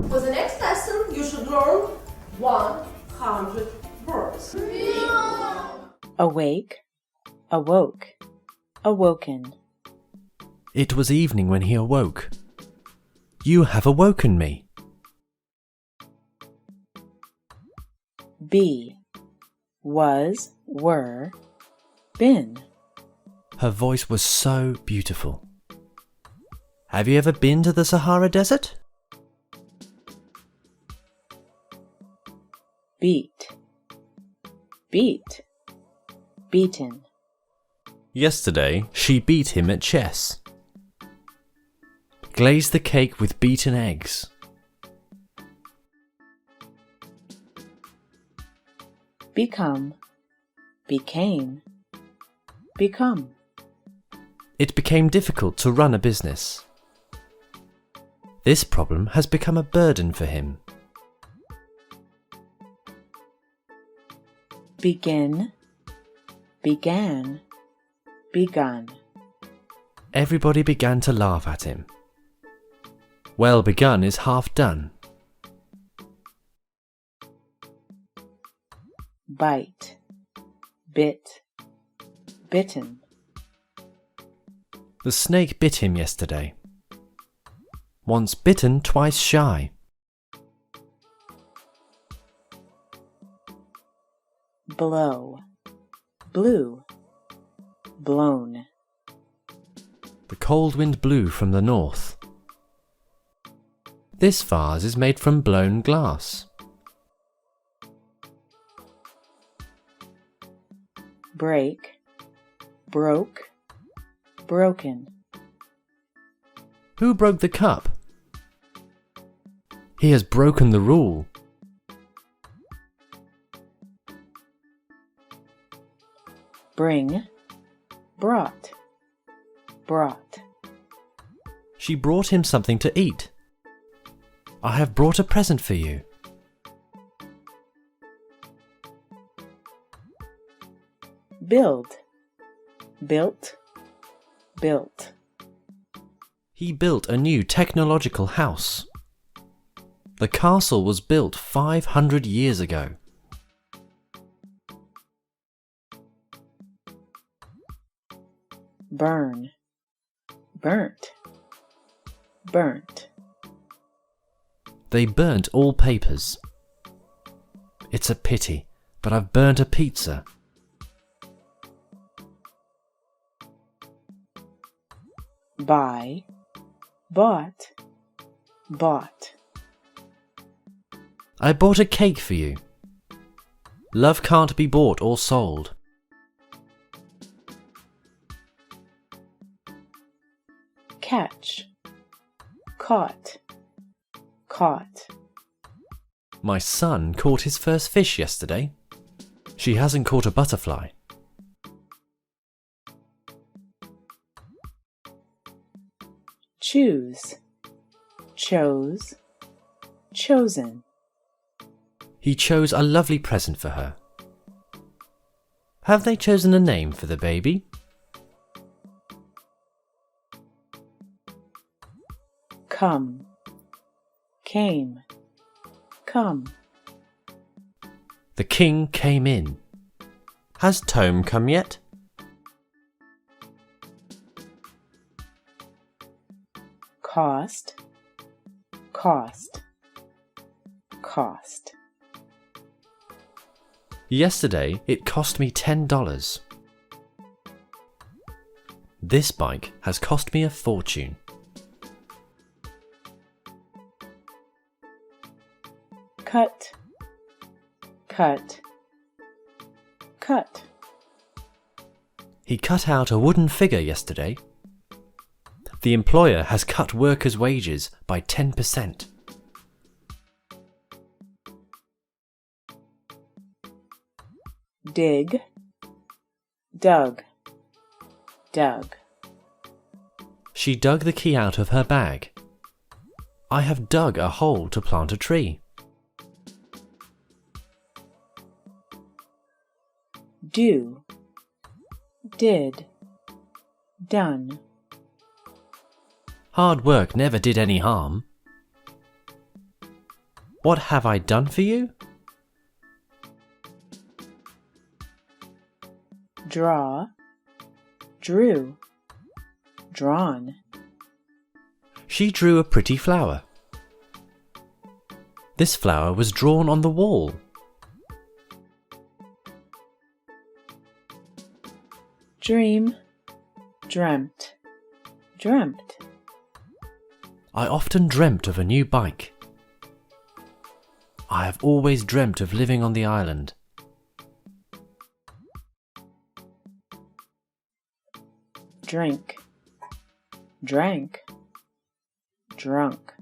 For the next lesson, you should learn 100 words. Awake, awoke, awoken. It was evening when he awoke. You have awoken me. Be, was, were, been. Her voice was so beautiful. Have you ever been to the Sahara Desert? Beat, beat, beaten. Yesterday, she beat him at chess. Glaze the cake with beaten eggs. Become, became, become. It became difficult to run a business. This problem has become a burden for him. Begin, began, begun. Everybody began to laugh at him. Well begun is half done. Bite, bit, bitten. The snake bit him yesterday. Once bitten, twice shy. Blow, blew, blown. The cold wind blew from the north. This vase is made from blown glass. Break, broke, broken. Who broke the cup? He has broken the rule. Bring, brought, brought. She brought him something to eat. I have brought a present for you. Build, built, built. He built a new technological house. The castle was built 500 years ago. Burn, burnt, burnt. They burnt all papers. It's a pity, but I've burnt a pizza. Buy, bought, bought. I bought a cake for you. Love can't be bought or sold. Catch, caught, caught. My son caught his first fish yesterday. She hasn't caught a butterfly. Choose, chose, chosen. He chose a lovely present for her. Have they chosen a name for the baby? Come, came, come. The king came in. Has Tome come yet? Cost, cost, cost. Yesterday it cost me $10. This bike has cost me a fortune. Cut, cut, cut. He cut out a wooden figure yesterday. The employer has cut workers' wages by 10%. Dig, dug, dug. She dug the key out of her bag. I have dug a hole to plant a tree. Do, did, done. Hard work never did any harm. What have I done for you? Draw, drew, drawn. She drew a pretty flower. This flower was drawn on the wall. Dream, dreamt, dreamt. I often dreamt of a new bike. I have always dreamt of living on the island. Drink, drank, drunk.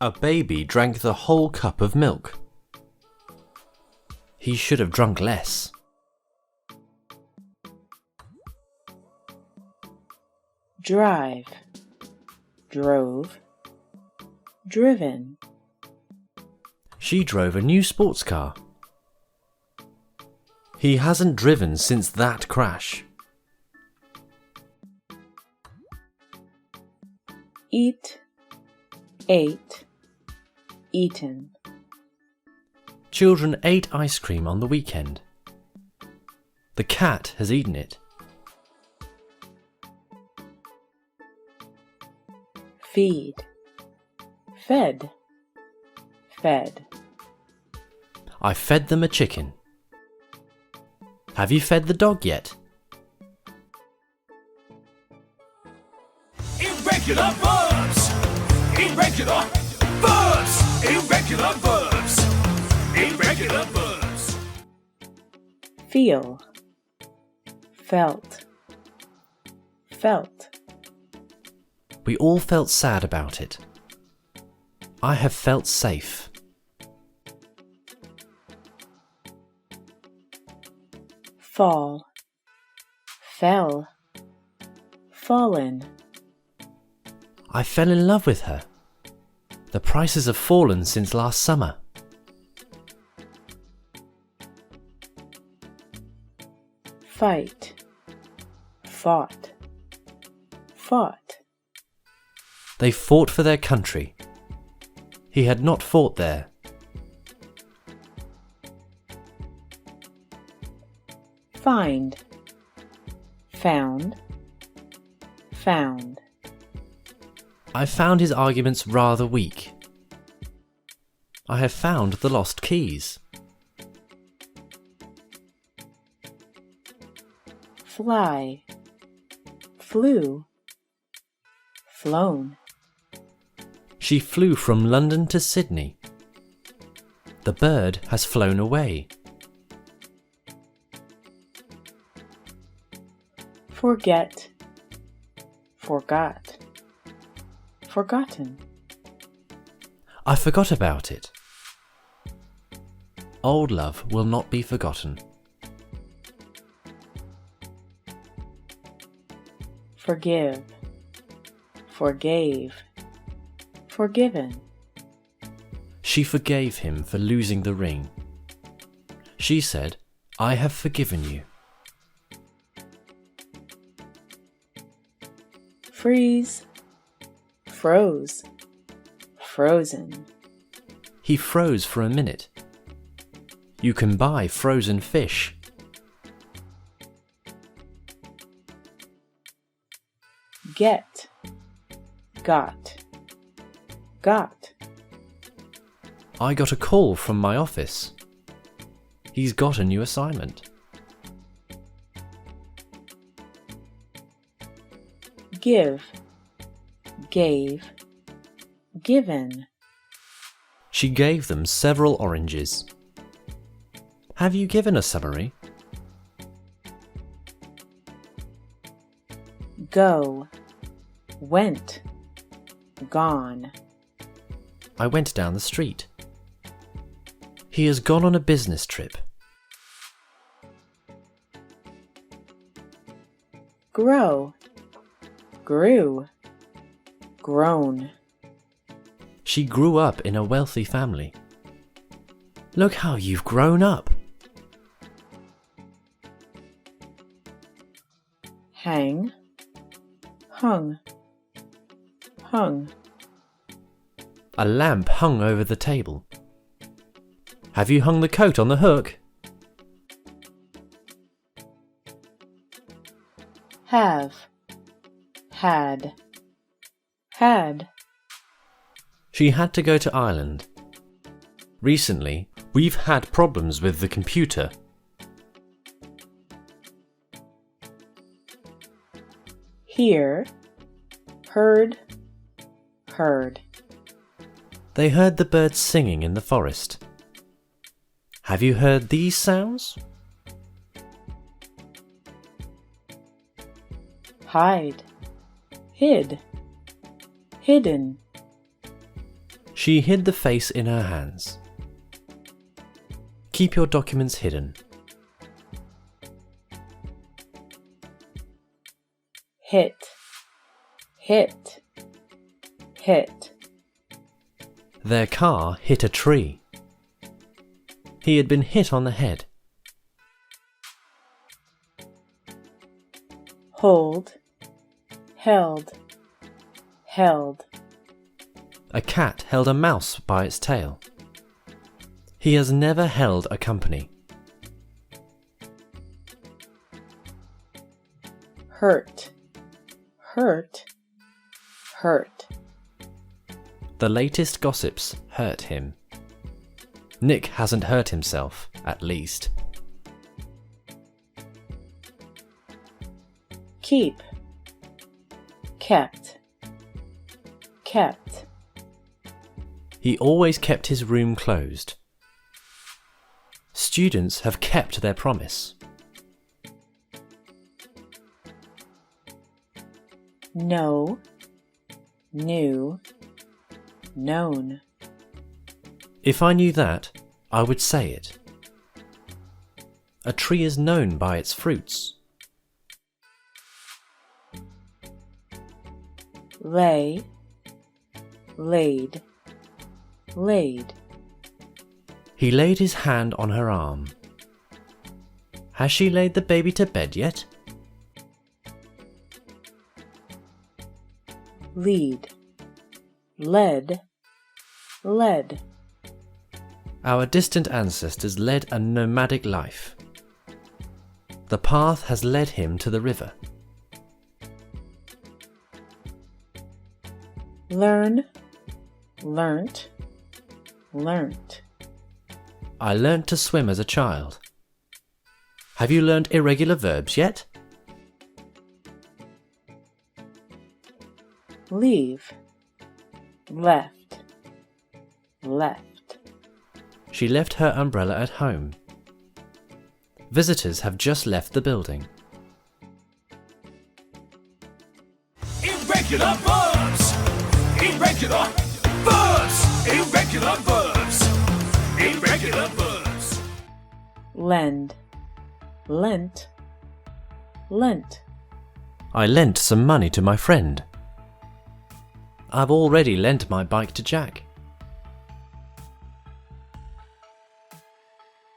A baby drank the whole cup of milk. He should have drunk less. Drive, drove, driven. She drove a new sports car. He hasn't driven since that crash. Eat, ate, eaten. Children ate ice cream on the weekend. The cat has eaten it. Feed, fed, fed. I fed them a chicken. Have you fed the dog yet? Irregular verbs. Irregular verbs. Irregular verbs. Irregular verbs. Feel, felt, felt. We all felt sad about it. I have felt safe. Fall, fell, fallen. I fell in love with her. The prices have fallen since last summer. Fight, fought, fought. They fought for their country. He had not fought there. Find, found, found. I found his arguments rather weak. I have found the lost keys. Fly, flew, flown. She flew from London to Sydney. The bird has flown away. Forget, forgot, forgotten. I forgot about it. Old love will not be forgotten. Forgive, forgave, forgiven. She forgave him for losing the ring. She said, "I have forgiven you." Freeze, froze, frozen. He froze for a minute. You can buy frozen fish. Get, got, got. I got a call from my office. He's got a new assignment. Give, gave, given. She gave them several oranges. Have you given a summary? Go, went, gone. I went down the street. He has gone on a business trip. Grow, grew, grown. She grew up in a wealthy family. Look how you've grown up. Hang, hung, hung. A lamp hung over the table. Have you hung the coat on the hook? Have, had, had. She had to go to Ireland. Recently, we've had problems with the computer. Hear, heard, heard. They heard the birds singing in the forest. Have you heard these sounds? Hide, hid, hidden. She hid the face in her hands. Keep your documents hidden. Hit, hit, hit. Their car hit a tree. He had been hit on the head. Hold, held, held. A cat held a mouse by its tail. He has never held a company. Hurt, hurt, hurt. The latest gossips hurt him. Nick hasn't hurt himself, at least. Keep, kept, kept. He always kept his room closed. Students have kept their promise. Know, knew, known. If I knew that, I would say it. A tree is known by its fruits. Lay, laid, laid. He laid his hand on her arm. Has she laid the baby to bed yet? Lead, led, led. Our distant ancestors led a nomadic life. The path has led him to the river. Learn, learnt, learnt. I learnt to swim as a child. Have you learned irregular verbs yet? Leave, left, left. She left her umbrella at home. Visitors have just left the building. Irregular verbs. Irregular verbs. Irregular verbs. Irregular verbs. Lend, lent, lent. I lent some money to my friend. I've already lent my bike to Jack.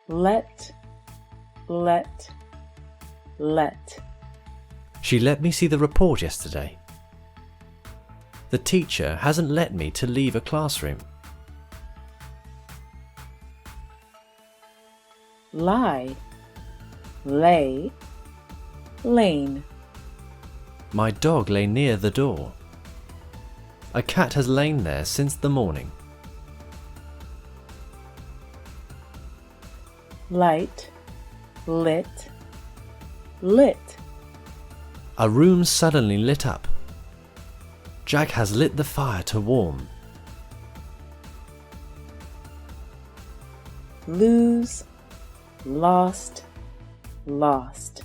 Let, let, let. She let me see the report yesterday. The teacher hasn't let me to leave a classroom. Lie, lay, lane. My dog lay near the door. A cat has lain there since the morning. Light, lit, lit. A room suddenly lit up. Jack has lit the fire to warm. Lose, lost, lost.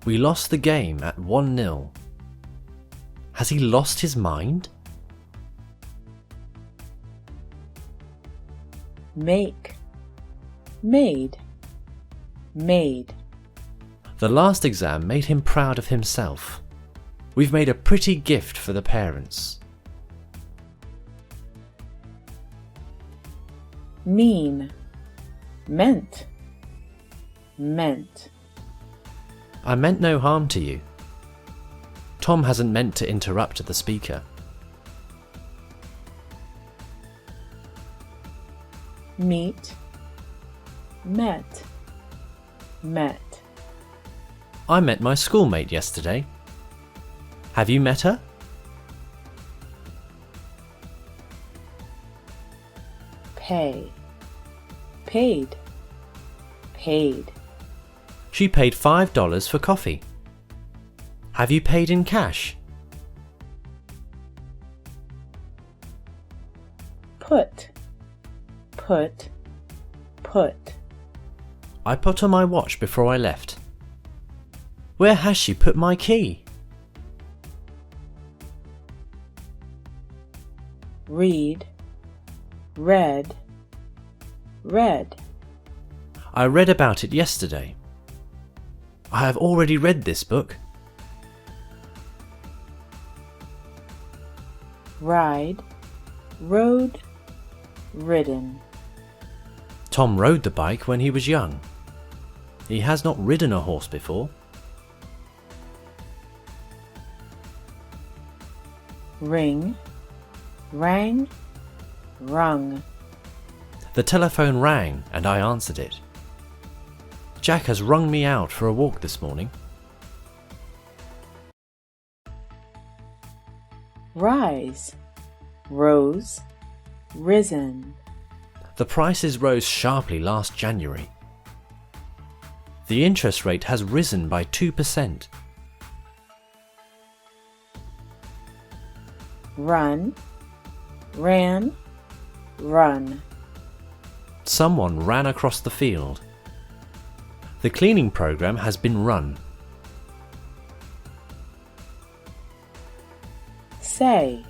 We lost the game at 1-0. Has he lost his mind? Make, made, made. The last exam made him proud of himself. We've made a pretty gift for the parents. Mean, meant, meant. I meant no harm to you. Tom hasn't meant to interrupt the speaker. meet, met, met. I met my schoolmate yesterday. Have you met her? Pay, paid, paid. She paid $5 for coffee. Have you paid in cash? Put, put, put. I put on my watch before I left. Where has she put my key? Read, read, read. I read about it yesterday. I have already read this book. Ride, rode, ridden. Tom rode the bike when he was young. He has not ridden a horse before. Ring, rang, rung. The telephone rang and I answered it. Jack has rung me out for a walk this morning. Rise, rose, risen. The prices rose sharply last January. The interest rate has risen by 2%. Run, ran, run. Someone ran across the field. The cleaning program has been run. Say,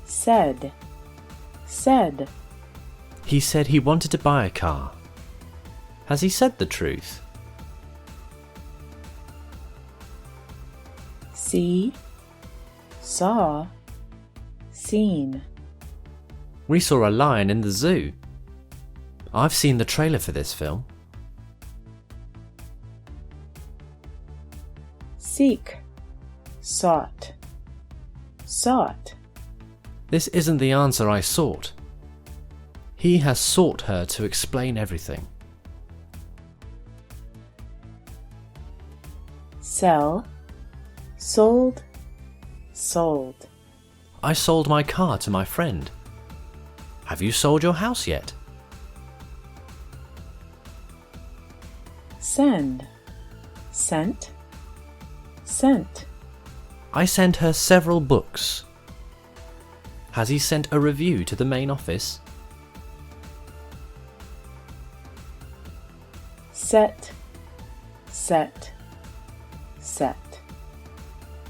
said, said. He said he wanted to buy a car. Has he said the truth? See, saw, seen. We saw a lion in the zoo. I've seen the trailer for this film. Seek, sought, sought. This isn't the answer I sought. He has sought her to explain everything. Sell, sold, sold. I sold my car to my friend. Have you sold your house yet? Send, sent, sent. I sent her several books. Has he sent a review to the main office? Set, set, set.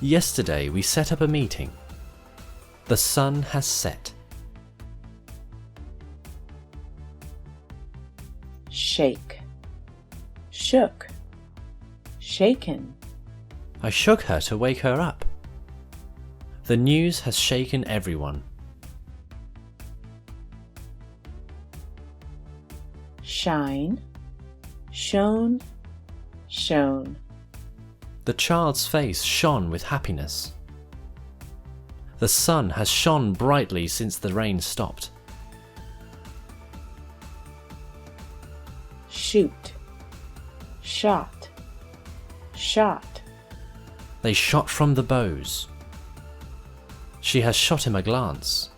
Yesterday we set up a meeting. The sun has set. Shake, shook, shaken. I shook her to wake her up. The news has shaken everyone. Shine, shone, shone. The child's face shone with happiness. The sun has shone brightly since the rain stopped. Shoot, shot, shot. They shot from the bows. She has shot him a glance.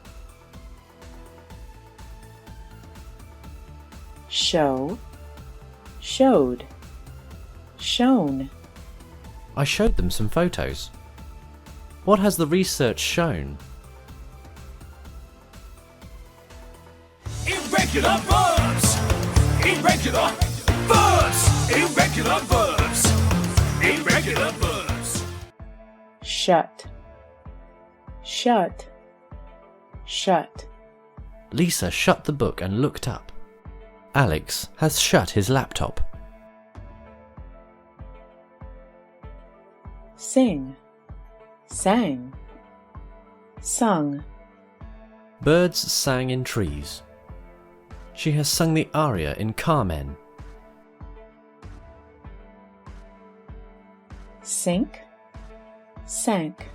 Show, showed, shown. I showed them some photos. What has the research shown? Irregular verbs. Irregular verbs. Irregular verbs. Irregular verbs. Shut, shut, shut. Lisa shut the book and looked up. Alex has shut his laptop. Sing, sang, sung. Birds sang in trees. She has sung the aria in Carmen. Sink, sank,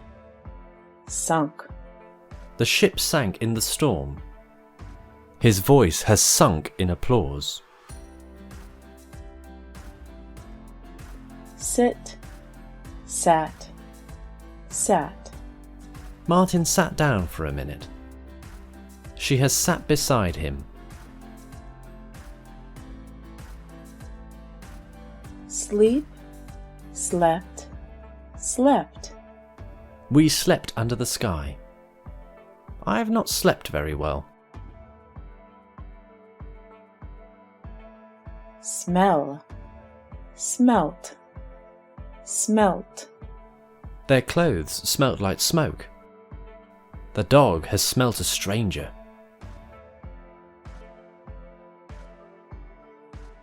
sunk. The ship sank in the storm. His voice has sunk in applause. Sit, sat, sat. Martin sat down for a minute. She has sat beside him. Sleep, slept, slept. We slept under the sky. I have not slept very well. Smell, smelt, smelt. Their clothes smelt like smoke. The dog has smelt a stranger.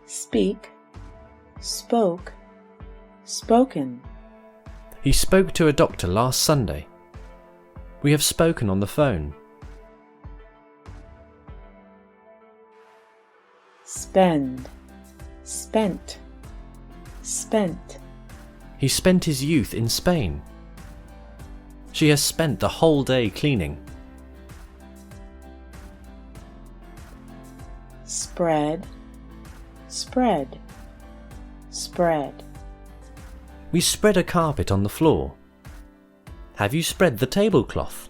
Speak, spoke, spoken. He spoke to a doctor last Sunday. We have spoken on the phone. Spend, spent, spent. He spent his youth in Spain. She has spent the whole day cleaning. Spread, spread, spread. We spread a carpet on the floor. Have you spread the tablecloth?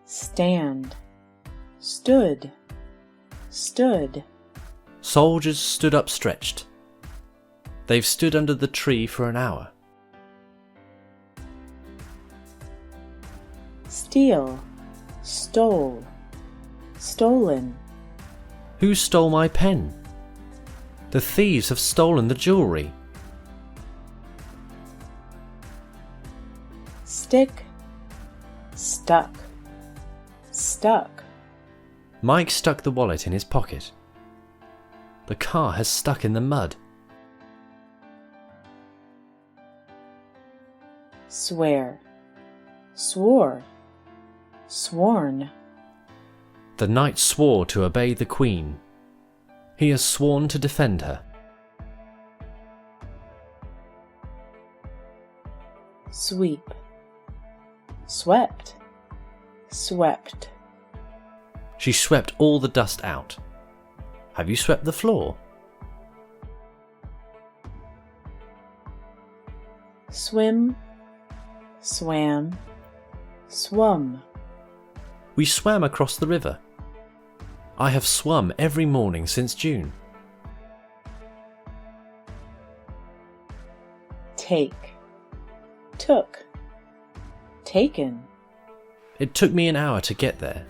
Stand, stood, stood. Soldiers stood up stretched. They've stood under the tree for an hour. Steal, stole, stolen. Who stole my pen? The thieves have stolen the jewellery. Stick, stuck, stuck. Mike stuck the wallet in his pocket. The car has stuck in the mud. Swear, swore, sworn. The knight swore to obey the queen. He has sworn to defend her. Sweep, swept, swept. She swept all the dust out. Have you swept the floor? Swim, swam, swum. We swam across the river. I have swum every morning since June. Take, took, taken. It took me an hour to get there.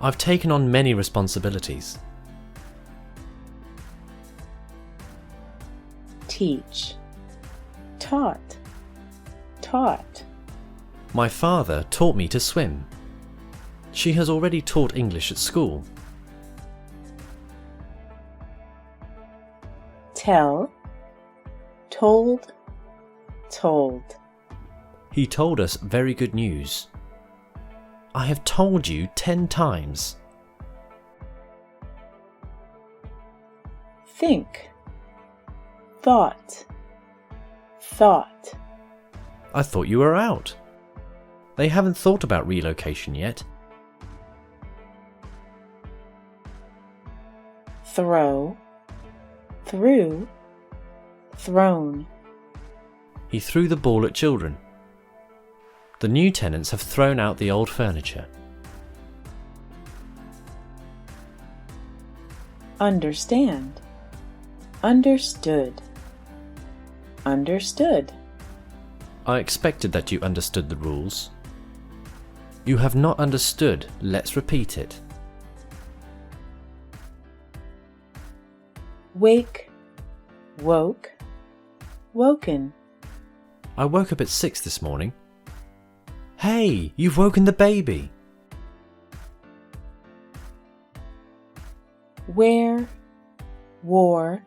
I've taken on many responsibilities. Teach, taught, taught. My father taught me to swim. She has already taught English at school. Tell, told, told. He told us very good news. I have told you 10 times. Think, thought, thought. I thought you were out. They haven't thought about relocation yet. Throw, threw, thrown. He threw the ball at children. The new tenants have thrown out the old furniture. Understand, understood, understood. I expected that you understood the rules. You have not understood. Let's repeat it. Wake, woke, woken. I woke up at 6 this morning. Hey, you've woken the baby. Wear, wore,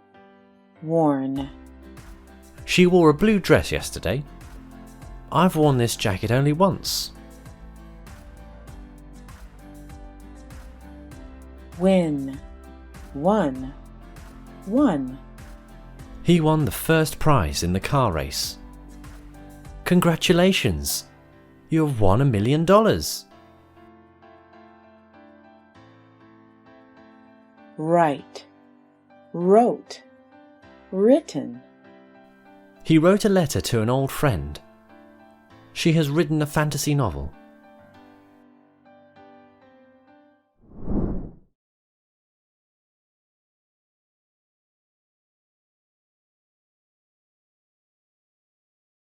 worn. She wore a blue dress yesterday. I've worn this jacket only once. Win, won, won. He won the first prize in the car race. Congratulations! You have won $1 million. Write, wrote, written. He wrote a letter to an old friend. She has written a fantasy novel.